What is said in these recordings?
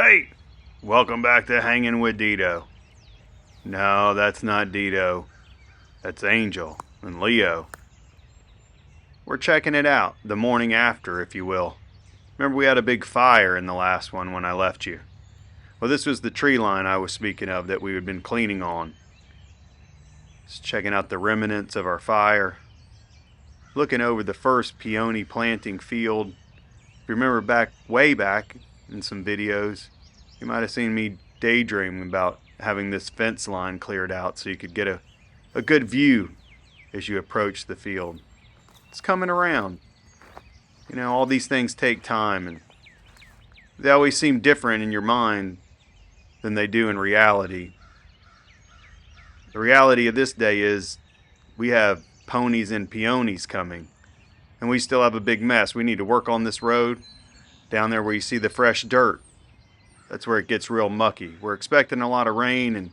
Hey, welcome back to Hanging with Dedo. No, that's not Dedo. That's Angel and Leo. We're checking it out, the morning after, if you will. Remember we had a big fire in the last one when I left you. Well, this was the tree line I was speaking of that we had been cleaning on. Just checking out the remnants of our fire. Looking over the first peony planting field. If you remember way back in some videos, you might have seen me daydreaming about having this fence line cleared out so you could get a good view as you approach the field. It's coming around. You know, all these things take time, and they always seem different in your mind than they do in reality. The reality of this day is we have ponies and peonies coming, and we still have a big mess. We need to work on this road down there where you see the fresh dirt. That's where it gets real mucky. We're expecting a lot of rain, and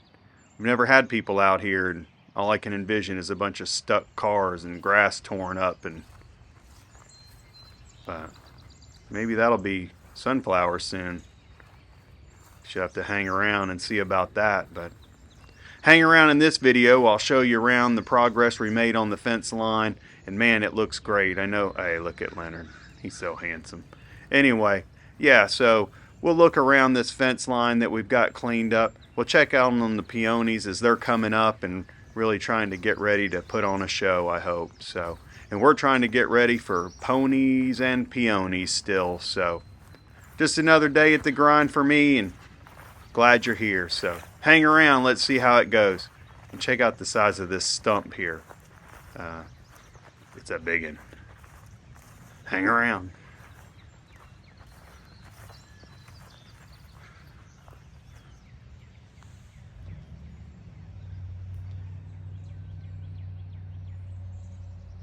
we've never had people out here, and all I can envision is a bunch of stuck cars and grass torn up, and maybe that'll be sunflowers soon. Should have to hang around and see about that, but hang around in this video. I'll show you around the progress we made on the fence line, and man, it looks great. I know. Hey, look at Leonard. He's so handsome. Anyway, yeah, so we'll look around this fence line that we've got cleaned up. We'll check out on the peonies as they're coming up and really trying to get ready to put on a show, I hope. So, and we're trying to get ready for ponies and peonies still. So, just another day at the grind for me, and glad you're here. So, hang around. Let's see how it goes. And check out the size of this stump here. It's a big one. Hang around.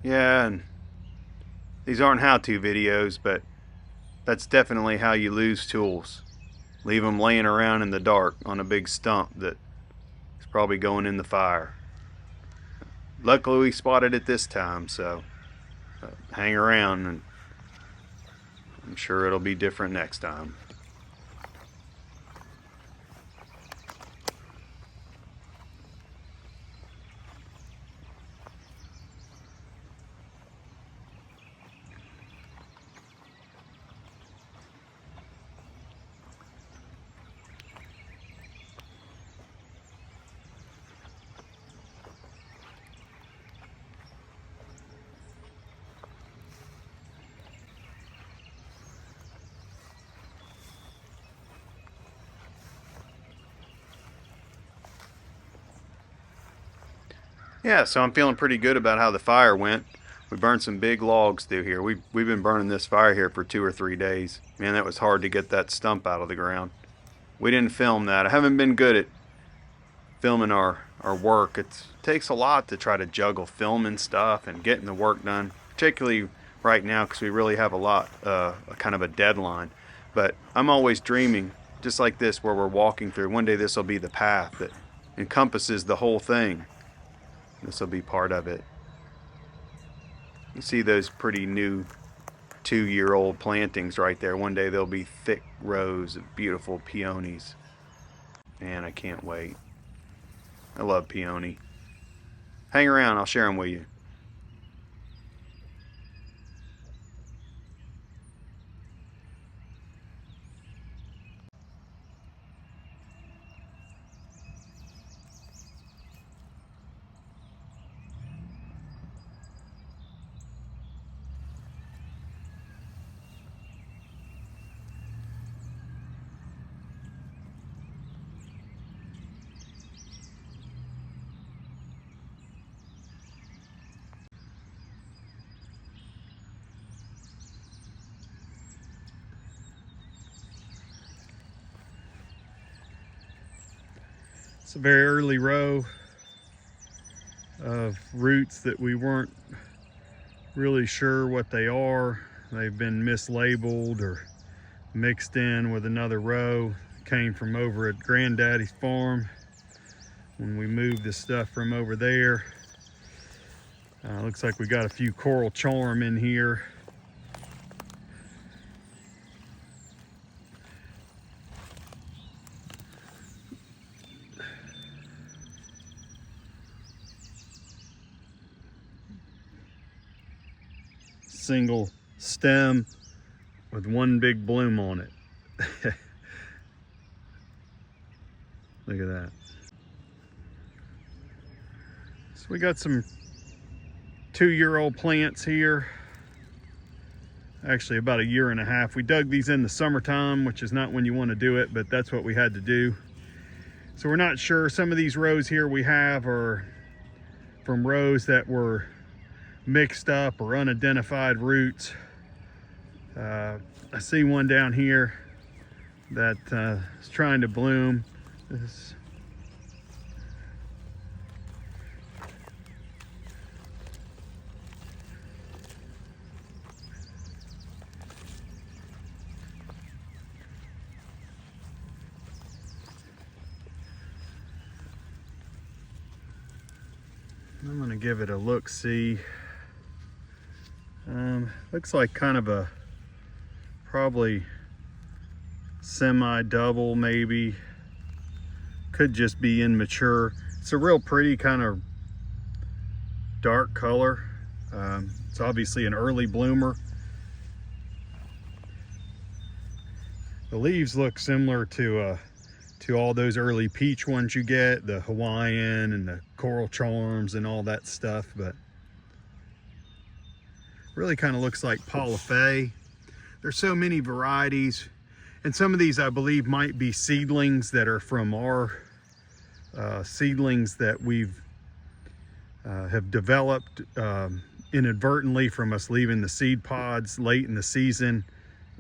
Yeah, and these aren't how-to videos, but that's definitely how you lose tools. Leave them laying around in the dark on a big stump that is probably going in the fire. Luckily we spotted it this time, so hang around, and I'm sure it'll be different next time. Yeah, so I'm feeling pretty good about how the fire went. We burned some big logs through here. We've been burning this fire here for 2 or 3 days. Man, that was hard to get that stump out of the ground. We didn't film that. I haven't been good at filming our work. It takes a lot to try to juggle filming stuff and getting the work done, particularly right now because we really have a lot, kind of a deadline. But I'm always dreaming, just like this, where we're walking through. One day this will be the path that encompasses the whole thing. This will be part of it. You see those pretty new 2-year-old plantings right there. One day there'll be thick rows of beautiful peonies. Man, I can't wait. I love peony. Hang around, I'll share them with you. It's a very early row of roots that we weren't really sure what they are. They've been mislabeled or mixed in with another row. Came from over at Granddaddy's farm when we moved this stuff from over there. Looks like we got a few coral charm in here. single stem with one big bloom on it. Look at that. So we got some 2-year-old plants here. Actually about 1.5 years. We dug these in the summertime, which is not when you want to do it, but that's what we had to do. So we're not sure. Some of these rows here we have are from rows that were mixed up or unidentified roots. I see one down here that is trying to bloom. This, I'm gonna give it a look-see. Looks like kind of a probably semi-double maybe. Could just be immature. It's a real pretty kind of dark color. It's obviously an early bloomer. The leaves look similar to all those early peach ones you get, the Hawaiian and the coral charms and all that stuff, but really kind of looks like Paula Fay. There's so many varieties, and some of these I believe might be seedlings that are from our seedlings that we've have developed inadvertently from us leaving the seed pods late in the season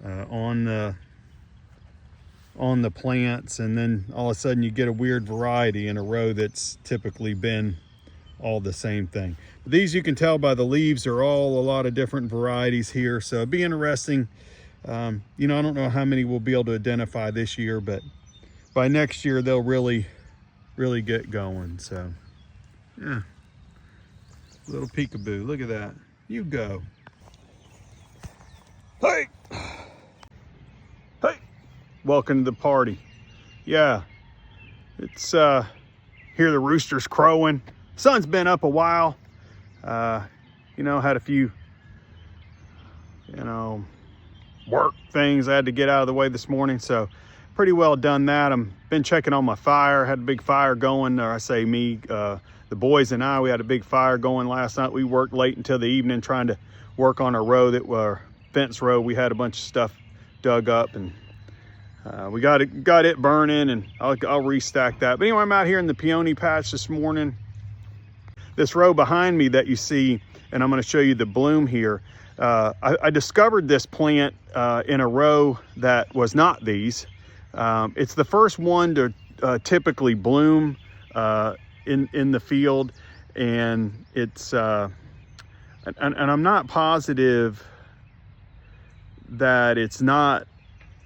on the plants, and then all of a sudden you get a weird variety in a row that's typically been all the same thing. But these, you can tell by the leaves, are all a lot of different varieties here, so it'd be interesting. You know, I don't know how many we'll be able to identify this year, but by next year they'll really get going. So yeah, little peekaboo, look at that. You go. Hey, hey, welcome to the party. Yeah, it's hear the roosters crowing. Sun's been up a while. You know, had a few, you know, work things I had to get out of the way this morning, so pretty well done that. I'm been checking on my fire. Had a big fire going, or I say me, the boys and I, we had a big fire going last night. We worked late until the evening trying to work on a row that were fence row. We had a bunch of stuff dug up, and we got it burning, and I'll restack that. But anyway, I'm out here in the peony patch this morning. This row behind me that you see, and I'm going to show you the bloom here. I discovered this plant in a row that was not these. It's the first one to typically bloom in the field, and it's and I'm not positive that it's not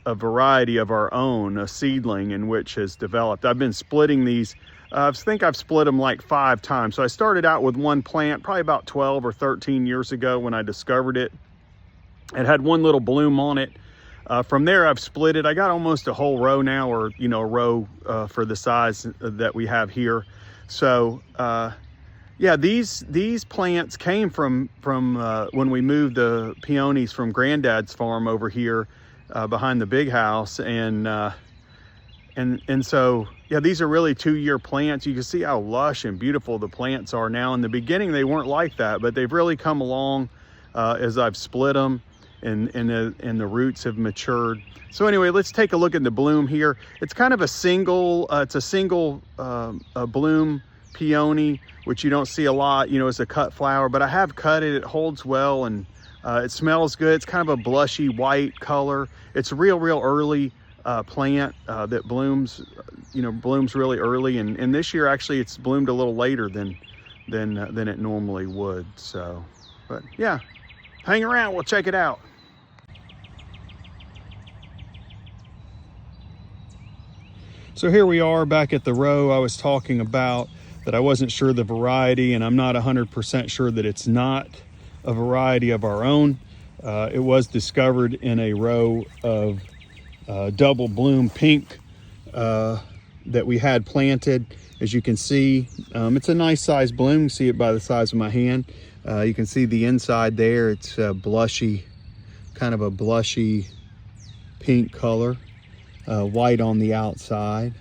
a variety of our own, a seedling in which has developed. I've been splitting these. I think I've split them like 5 times. So I started out with one plant probably about 12 or 13 years ago when I discovered it. It had one little bloom on it. From there, I've split it. I got almost a whole row now, or, you know, a row for the size that we have here. So, yeah, these plants came from when we moved the peonies from Granddad's farm over here behind the big house. And so, yeah, these are really 2-year plants. You can see how lush and beautiful the plants are now. In the beginning, they weren't like that, but they've really come along as I've split them, and the roots have matured. So anyway, let's take a look at the bloom here. It's kind of a single, bloom peony, which you don't see a lot, you know, as a cut flower, but I have cut it. It holds well, and it smells good. It's kind of a blushy white color. It's a real early plant that blooms, you know, blooms really early, and this year actually it's bloomed a little later than it normally would. So, but yeah, hang around, we'll check it out. So here we are back at the row I was talking about, that I wasn't sure the variety, and I'm not 100% sure that it's not a variety of our own. It was discovered in a row of double bloom pink that we had planted. As you can see, it's a nice size bloom. You see it by the size of my hand. You can see the inside there. It's a blushy, kind of a blushy pink color, white on the outside.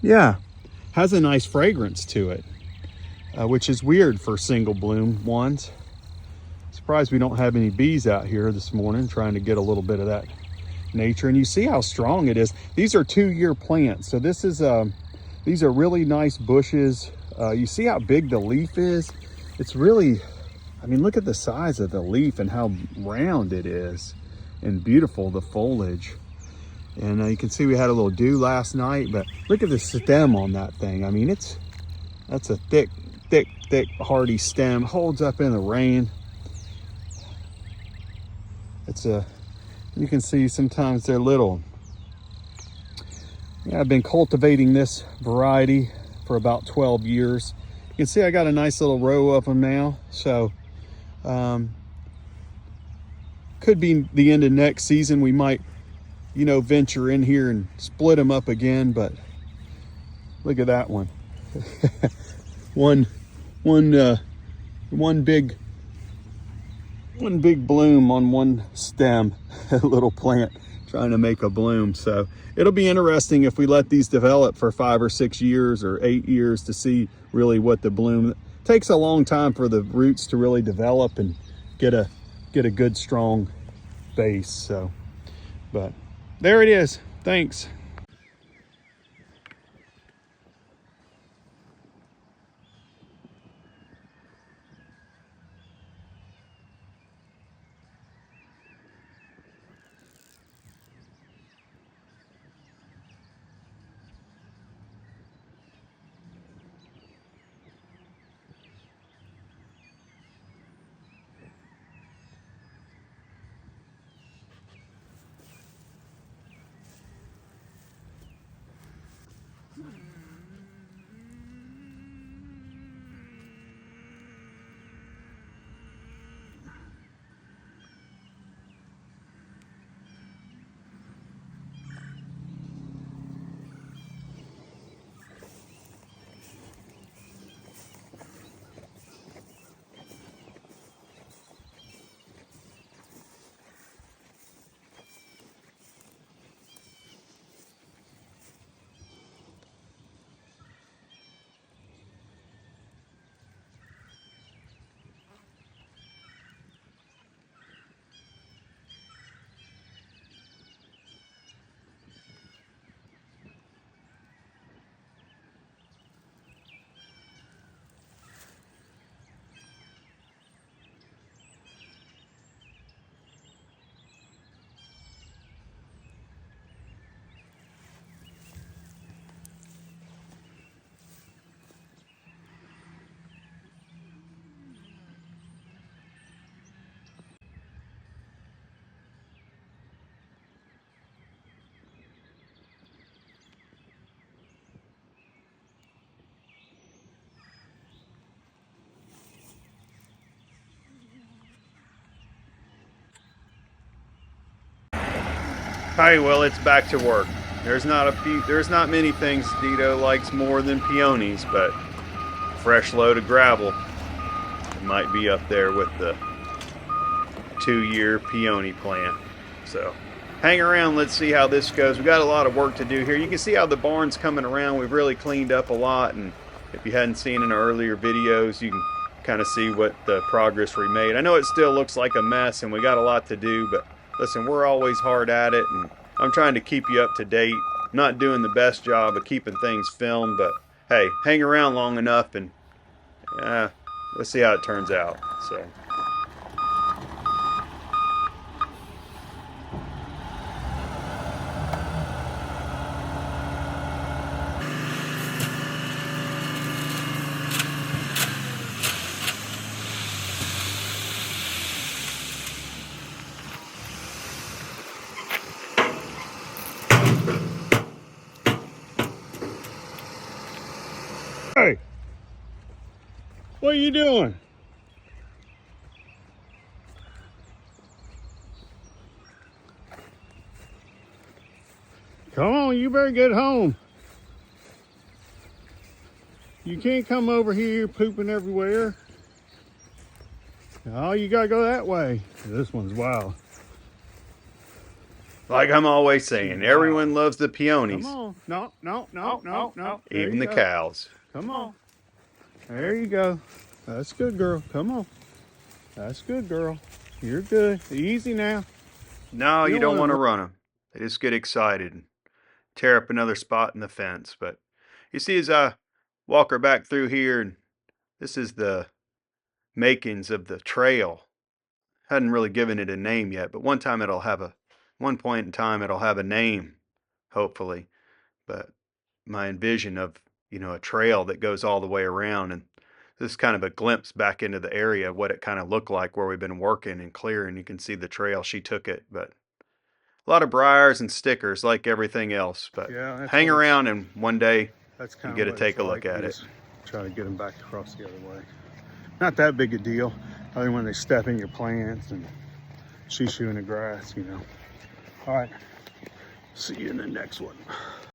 Yeah, has a nice fragrance to it, which is weird for single bloom ones. Surprised we don't have any bees out here this morning, trying to get a little bit of that nature. And you see how strong it is. These are 2-year plants, so this is these are really nice bushes. You see how big the leaf is? It's really, I mean, look at the size of the leaf and how round it is, and beautiful, the foliage. And you can see we had a little dew last night, but look at the stem on that thing. I mean, that's a thick, hardy stem, holds up in the rain. You can see sometimes they're little. Yeah, I've been cultivating this variety for about 12 years. You can see I got a nice little row of them now. So could be the end of next season. We might, you know, venture in here and split them up again, but look at that one. one big bloom on one stem, a little plant trying to make a bloom. So it'll be interesting if we let these develop for 5 or 6 years or 8 years to see really what the bloom. It takes a long time for the roots to really develop and get a good strong base. So, but there it is. Thanks. Hi, well, it's back to work. There's not many things Dedo likes more than peonies, but a fresh load of gravel, it might be up there with the 2-year peony plant. So hang around, let's see how this goes. We've got a lot of work to do here. You can see how the barn's coming around. We've really cleaned up a lot, and if you hadn't seen in earlier videos, you can kind of see what the progress we made. I know it still looks like a mess and we got a lot to do, but listen, we're always hard at it, and I'm trying to keep you up to date. I'm not doing the best job of keeping things filmed, but hey, hang around long enough and let's see how it turns out. So. Hey, what are you doing? Come on, you better get home. You can't come over here pooping everywhere. Oh, you gotta go that way. This one's wild. Like I'm always saying, everyone loves the peonies. Come on. No, no, no, no, no. Even the cows. Come on. There you go. That's good, girl. Come on. That's good, girl. You're good. Easy now. No, you don't want to run them. They just get excited and tear up another spot in the fence. But you see, as I walk her back through here, and this is the makings of the trail. Hadn't really given it a name yet, but one point in time it'll have a name, hopefully. But my envision of, a trail that goes all the way around, and this is kind of a glimpse back into the area of what it kind of looked like where we've been working and clearing. You can see the trail. She took it, but a lot of briars and stickers like everything else. But yeah, hang around and one day you get to take a look at it. Try to get them back across the other way. Not that big a deal. Other when they step in your plants and chase you in the grass, All right. See you in the next one.